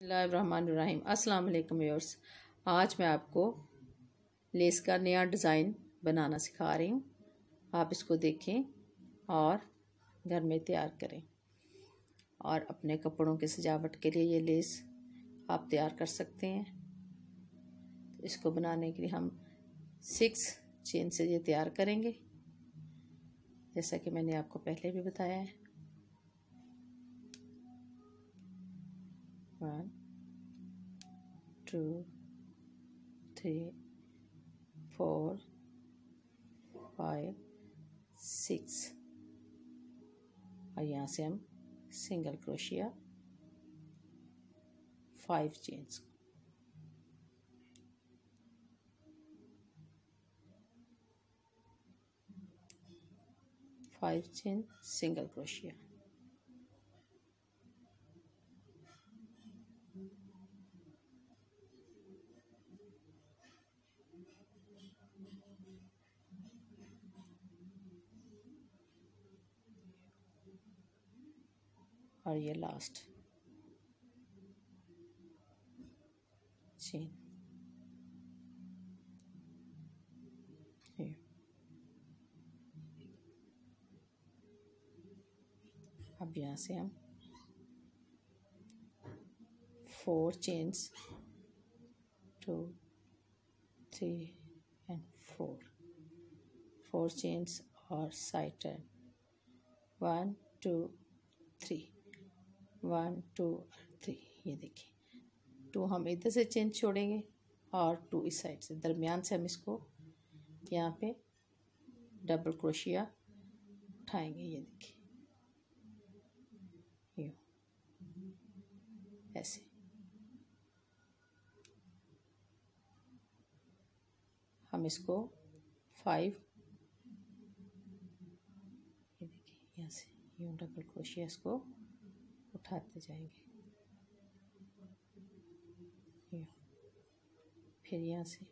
बिस्मिल्लाहिर्रहमानिर्रहीम। अस्सलाम वालेकुम व्यूअर्स। आज मैं आपको लेस का नया डिज़ाइन बनाना सिखा रही हूँ। आप इसको देखें और घर में तैयार करें और अपने कपड़ों की सजावट के लिए ये लेस आप तैयार कर सकते हैं। इसको बनाने के लिए हम 6 चेन से ये तैयार करेंगे, जैसा कि मैंने आपको पहले भी बताया है। 1 2 3 4 5 6 और यहाँ से हम single crochet 5 chains, chain single crochet. और ये लास्ट चेन। अब यहाँ से हम 4 चेन्स 2 3 एंड 4 चेन्स और साइड टर्न 1 2 3 1 2 3। ये देखिए 2 हम इधर से चेन छोड़ेंगे और 2 इस साइड से, दरमियान से हम इसको यहाँ पे डबल क्रोशिया उठाएंगे। ये देखिए यूँ ऐसे। हम इसको 5 ये देखिए यहाँ से यूँ डबल क्रोशिया इसको उठाते जाएंगे यूँ। फिर यहाँ से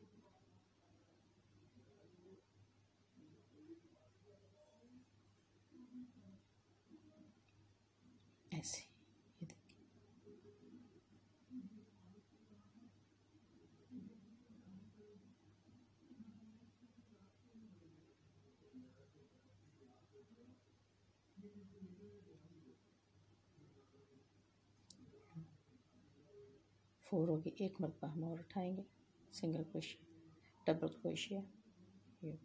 ऐसे। ये देखिए 4 होगी। एक मरतबा हम और उठाएंगे सिंगल क्रोशिया डबल क्रोशिया यूँ।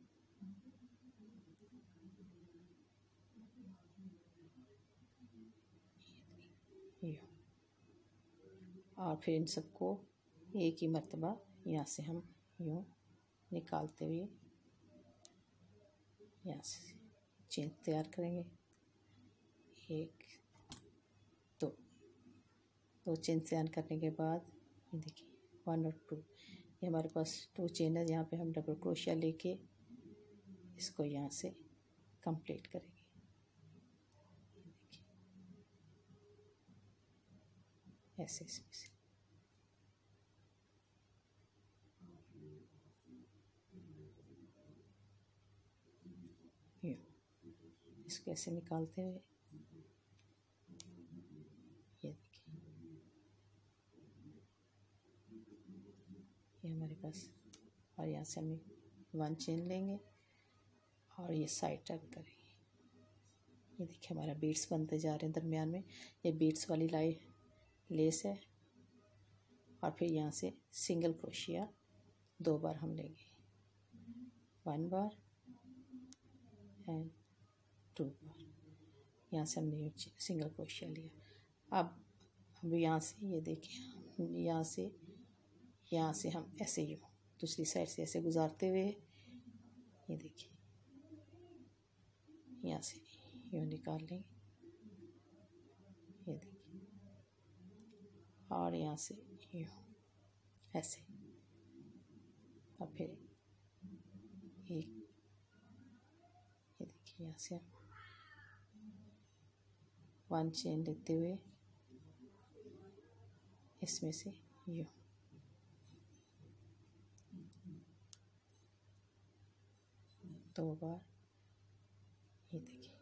और फिर इन सबको एक ही मरतबा यहाँ से हम यूँ निकालते हुए यहाँ से चेन तैयार करेंगे। 1 2 चेन तैयार करने के बाद ये देखिए 1 और 2, ये हमारे पास 2 चेन है। यहाँ पे हम डबल क्रोशिया लेके इसको यहाँ से कंप्लीट करेंगे। ऐसे इसमें से यूँ इसको ऐसे निकालते हुए ये देखिए ये हमारे पास। और यहाँ से हम 1 चेन लेंगे और ये साइड टर्न करेंगे। ये देखिए हमारा बीड्स बनते जा रहे हैं दरमियान में। ये बीड्स वाली लेस है। और फिर यहाँ से सिंगल क्रोशिया 2 बार हम लेंगे, 1 बार एंड 2 बार। यहाँ से हमने सिंगल क्रोशिया लिया। अब यहाँ से ये देखिए यहाँ से हम ऐसे यूँ दूसरी साइड से ऐसे गुजारते हुए ये देखिए यहाँ से यूँ निकाल लेंगे। ये देखिए और यहाँ से यूँ ऐसे। और फिर एक ये देखिए यहाँ से 1 चेन लेते हुए इसमें से यूँ 2 बार। ये देखिए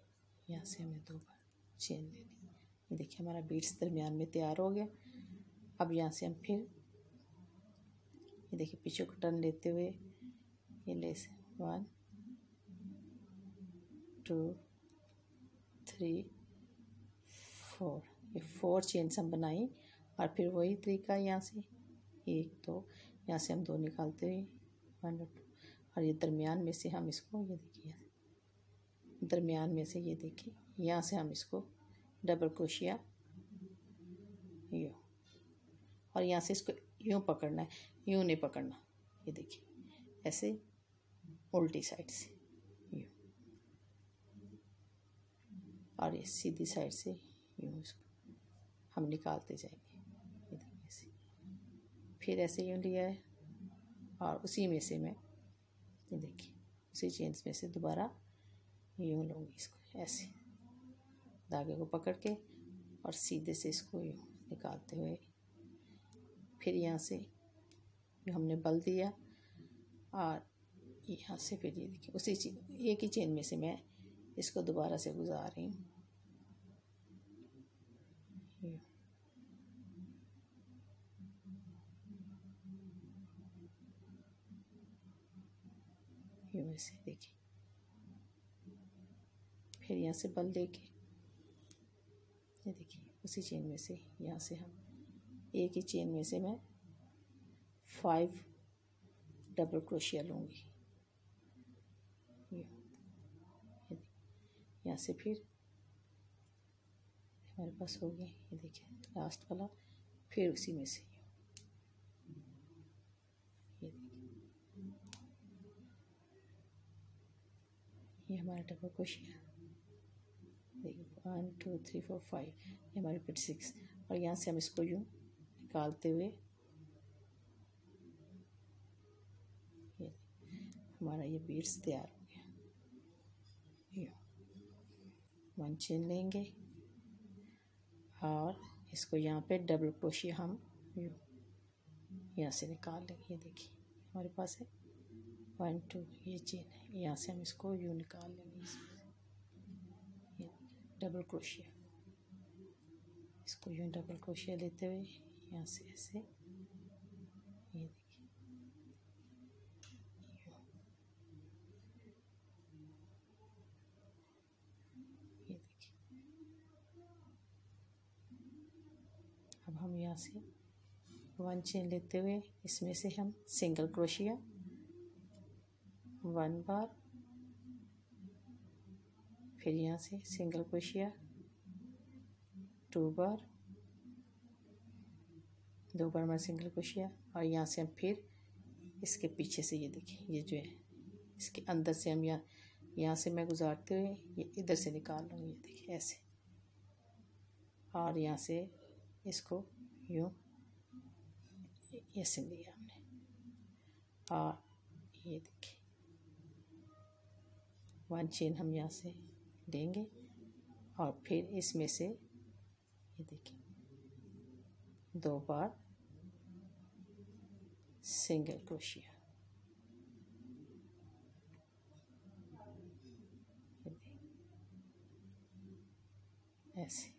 यहाँ से हमें 2 बार चेन लेनी। ये देखिए हमारा बीड्स दरमियान में तैयार हो गया। अब यहाँ से हम फिर ये देखिए पीछे को टर्न लेते हुए ये लेस 1 2 3 4, ये 4 चेन्स हम बनाई और फिर वही तरीका यहाँ से 1 2, यहाँ से हम 2 निकालते हुए 1 और 2, और ये दरमियान में से हम इसको ये देखिए दरमियान में से ये देखिए यहाँ से हम इसको डबल क्रोशिया यूँ, और यहाँ से इसको यूँ पकड़ना है, यूँ नहीं पकड़ना, ये देखिए ऐसे उल्टी साइड से यूँ, और ये सीधी साइड से यूँ इसको हम निकालते जाएंगे, ये देखिए ऐसे, फिर ऐसे यूँ लिया है और उसी में से मैं ये देखिए उसी चेन्स में से दोबारा यूँ लूँगी इसको ऐसे धागे को पकड़ के और सीधे से इसको यूँ निकालते हुए, फिर यहाँ से जो हमने बल दिया और यहाँ से फिर ये देखिए उसी एक ही चेन में से मैं इसको दोबारा से गुजार रही हूँ, यूँ ऐसे देखिए, फिर यहाँ से बल लेके ये देखिए उसी चेन में से यहाँ से हम एक ही चेन में से मैं 5 डबल क्रोशिया लूँगी, यहाँ से फिर हमारे पास हो गया, ये देखिए लास्ट वाला, फिर उसी में से ये देखिए ये हमारा डबल क्रोशिया, देखिए 1 2 3 4 5, ये हमारे फिर 6, और यहाँ से हम इसको यूँ निकालते हुए ये हमारा ये बीड्स तैयार हो गया, यूँ 1 चेन लेंगे और इसको यहाँ पे डबल क्रोशिया हम यूँ यहाँ से निकाल लेंगे, ये देखिए हमारे पास है 1 2, ये चेन है, यहाँ से हम इसको यूँ निकाल लेंगे, ये डबल क्रोशिया, इसको यूँ डबल क्रोशिया लेते हुए यहाँ से ऐसे ये देखिए यूँ, ये देखिए अब हम यहाँ से 1 चेन लेते हुए इसमें से हम सिंगल क्रोशिया 1 बार, फिर यहाँ से सिंगल क्रोशिया 2 बार, 2 बार मैं सिंगल क्रोशिया, और यहाँ से हम फिर इसके पीछे से ये देखिए ये जो है इसके अंदर से हम यहाँ से मैं गुजारते हुए ये इधर से निकाल लूँगी, ये देखिए ऐसे, और यहाँ से इसको यूँ ऐसे लिया हमने, और ये देखिए 1 चेन हम यहाँ से लेंगे और फिर इसमें से ये देखिए 2 बार सिंगल क्रोशिया, ऐसे,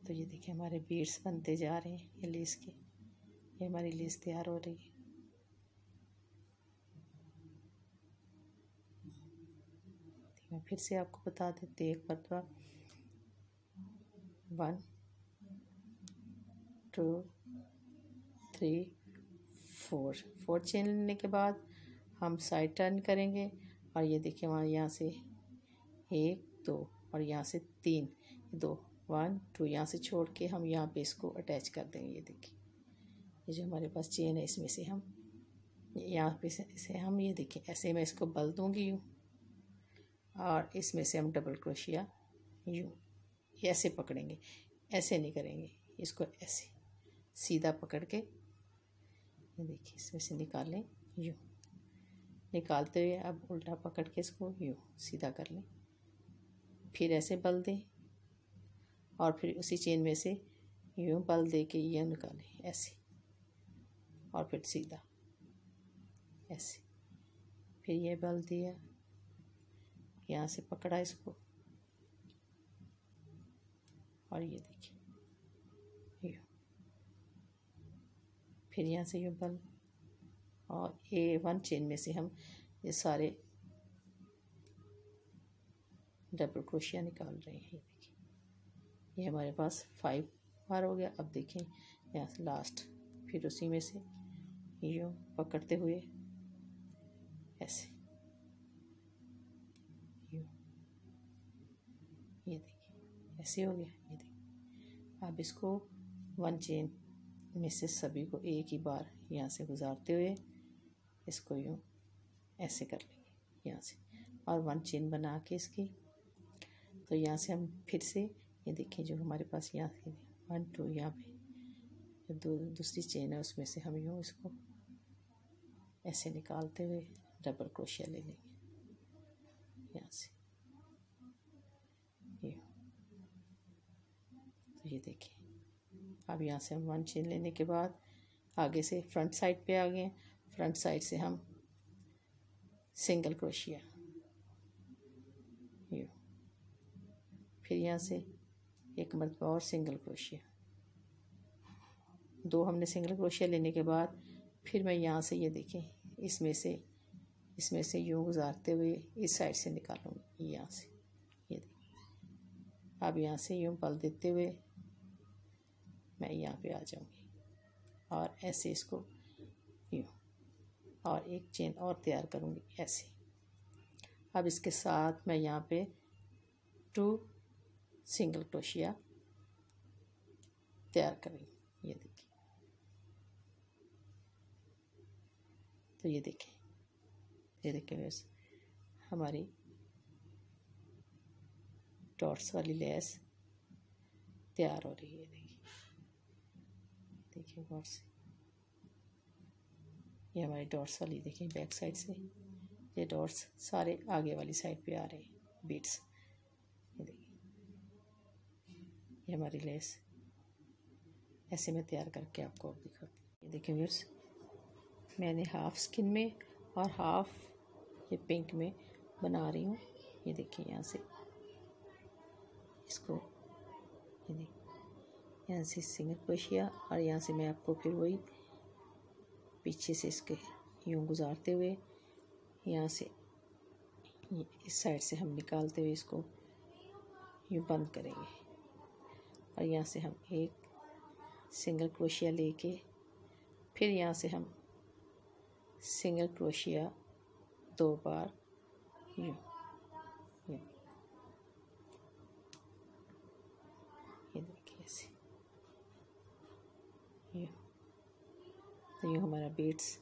तो ये देखिए हमारे बीड्स बनते जा रहे हैं, ये लेस के, ये हमारी लेस तैयार हो रही है। मैं फिर से आपको बता देती हूँ एक मरतबा, 1 2 3 4 चेन लेने के बाद हम साइड टर्न करेंगे, और ये देखिए हमारे यहाँ से 1 2 और यहाँ से 3 2 1 2, यहाँ से छोड़ के हम यहाँ पे इसको अटैच कर देंगे, ये देखिए ये जो हमारे पास चेन है इसमें से हम यहाँ पे से हम ये देखिए ऐसे मैं इसको बल दूँगी यूँ, और इसमें से हम डबल क्रोशिया यूँ ऐसे पकड़ेंगे, ऐसे नहीं करेंगे, इसको ऐसे सीधा पकड़ के ये देखिए इसमें से निकाल लें, यूँ निकालते हुए अब उल्टा पकड़ के इसको यूँ सीधा कर लें, फिर ऐसे बल दें और फिर उसी चेन में से यूँ बल दे के ये निकालें ऐसे, और फिर सीधा ऐसे, फिर ये बल दिया, यहाँ से पकड़ा इसको, और ये देखिए फिर यहाँ से यूँ बंद, और वन चेन में से हम ये सारे डबल क्रोशिया निकाल रहे हैं। ये देखिए, ये हमारे पास 5 बार हो गया। अब देखें यहाँ से लास्ट, फिर उसी में से यूँ पकड़ते हुए ऐसे यूँ, ये देखिए ऐसे हो गया। ये देखिए, अब इसको 1 चेन में से सभी को एक ही बार यहाँ से गुजारते हुए इसको यूँ ऐसे कर लेंगे यहाँ से, और 1 चेन बना के इसकी। तो यहाँ से हम फिर से ये देखिए, जो हमारे पास यहाँ से 1 2 यहाँ पे जो दूसरी चेन है उसमें से हम यूँ इसको ऐसे निकालते हुए डबल क्रोशिया ले लेंगे यहाँ से यूँ। तो ये देखिए, अब यहाँ से हम 1 चेन लेने के बाद आगे से फ्रंट साइड पे आ गए। फ्रंट साइड से हम सिंगल क्रोशिया यूँ, फिर यहाँ से एक मरतबा और सिंगल क्रोशिया, 2 हमने सिंगल क्रोशिया लेने के बाद फिर मैं यहाँ से ये देखें इसमें से यूँ गुजारते हुए इस साइड से निकालूंगी यहाँ से। ये देखिए, अब यहाँ से यूँ पल देते हुए मैं यहाँ पे आ जाऊंगी और ऐसे इसको यूँ, और एक चेन और तैयार करूंगी ऐसे। अब इसके साथ मैं यहाँ पे 2 सिंगल क्रोशिया तैयार करूँगी। ये देखिए, तो ये देखिए बस हमारी डॉट्स वाली लेस तैयार हो रही है। देखिए गौर से, ये हमारी डॉट्स वाली देखिए बैक साइड से ये डॉट्स सारे आगे वाली साइड पे आ रहे हैं बीट्स। ये देखिए, ये हमारी लेस ऐसे मैं तैयार करके आपको और दिखाती हूँ। ये देखिए व्यूअर्स, मैंने हाफ स्किन में और हाफ ये पिंक में बना रही हूँ। ये देखिए, यहाँ से इसको ये देखिए, यहाँ से सिंगल क्रोशिया, और यहाँ से मैं आपको फिर वही पीछे से इसके यूँ गुजारते हुए यहाँ से इस साइड से हम निकालते हुए इसको यूँ बंद करेंगे, और यहाँ से हम एक सिंगल क्रोशिया लेके फिर यहाँ से हम सिंगल क्रोशिया 2 बार यूँ ये देखिए ऐसे यूँ। तो यूँ हमारा बीड्स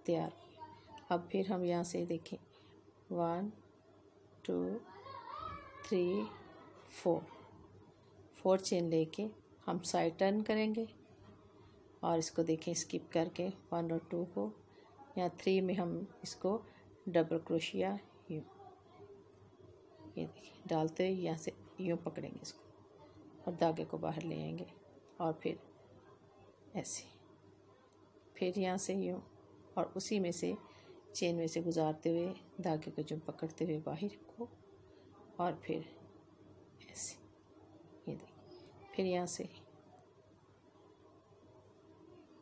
तैयार। अब फिर हम यहाँ से देखें 1 2 3 4 चेन लेके हम साइड टर्न करेंगे, और इसको देखें स्किप करके 1 और 2 को, यहाँ 3 में हम इसको डबल क्रोशिया यूँ ये देखिए डालते हुए यहाँ से यूँ पकड़ेंगे इसको और धागे को बाहर ले आएंगे, और फिर ऐसे फिर यहाँ से यूँ, और उसी में से चेन में से गुजारते हुए धागे को जो पकड़ते हुए बाहर को, और फिर ऐसे ये देखिए, फिर यहाँ से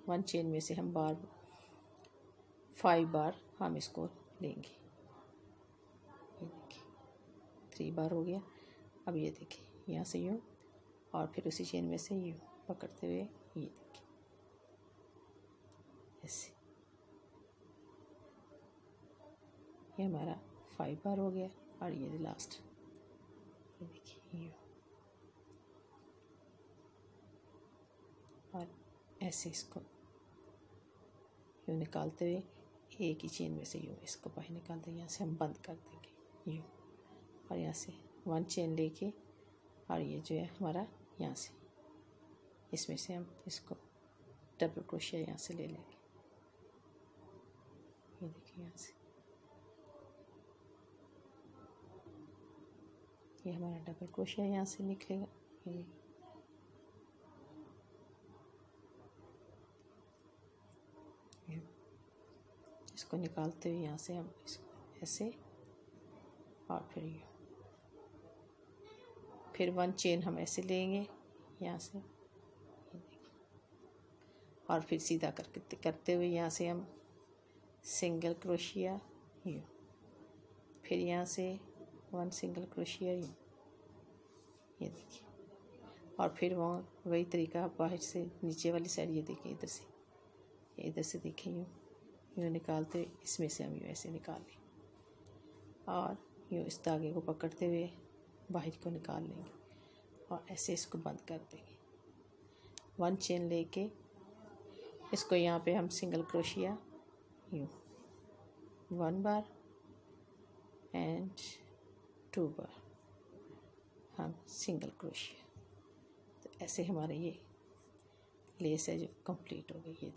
1 चेन में से हम 5 बार हम इसको लेंगे। ये देखिए 3 बार हो गया। अब ये देखिए यहाँ से यूँ, और फिर उसी चेन में से यूँ पकड़ते हुए ये देखिए ऐसे, ये हमारा 5 बार हो गया। और ये लास्ट ये देखिए यूँ, और ऐसे इसको यूँ निकालते हुए एक ही चेन में से यूँ इसको बाहर निकाल देंगे, यहाँ से हम बंद कर देंगे यूँ, और यहाँ से 1 चेन लेके, और ये जो है हमारा यहाँ से इसमें से हम इसको डबल क्रोशिया यहाँ से ले लेंगे। ये देखिए यहाँ से ये हमारा डबल क्रोशिया यहाँ से निकलेगा। ये इसको निकालते हुए यहाँ से हम इसको ऐसे, और फिर 1 चेन हम ऐसे लेंगे यहाँ से, और फिर सीधा करते हुए यहाँ से हम सिंगल क्रोशिया यूँ, फिर यहाँ से 1 सिंगल क्रोशिया यूँ, ये देखिए, और फिर वही तरीका बाहर से नीचे वाली साइड, ये देखिए इधर से देखिए यूँ निकालते, इसमें से हम यूँ ऐसे निकाल लें और यूँ इस धागे को पकड़ते हुए बाहर को निकाल लेंगे और ऐसे इसको बंद कर देंगे। 1 चेन लेके इसको यहाँ पे हम सिंगल क्रोशिया यूँ 1 बार एंड 2 बार हम सिंगल क्रोशिया, तो ऐसे हमारे ये लेस है जो कंप्लीट हो गई।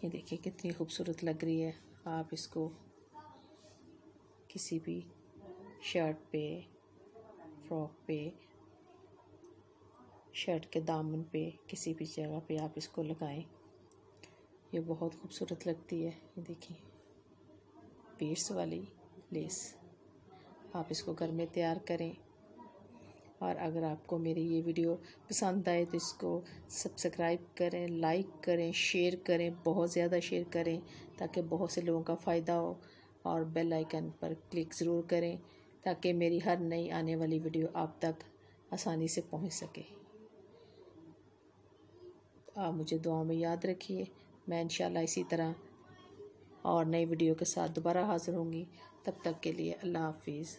ये देखिए कितनी खूबसूरत लग रही है। आप इसको किसी भी शर्ट पे, फ्रॉक पे, शर्ट के दामन पे, किसी भी जगह पे आप इसको लगाएं, ये बहुत खूबसूरत लगती है। ये देखिए बीड्स वाली लेस, आप इसको घर में तैयार करें। और अगर आपको मेरी ये वीडियो पसंद आए तो इसको सब्सक्राइब करें, लाइक करें, शेयर करें, बहुत ज़्यादा शेयर करें ताकि बहुत से लोगों का फ़ायदा हो, और बेल आइकन पर क्लिक ज़रूर करें ताकि मेरी हर नई आने वाली वीडियो आप तक आसानी से पहुंच सके। आप मुझे दुआ में याद रखिए। मैं इंशाल्लाह इसी तरह और नई वीडियो के साथ दोबारा हाज़िर होंगी। तब तक के लिए अल्लाह हाफिज़।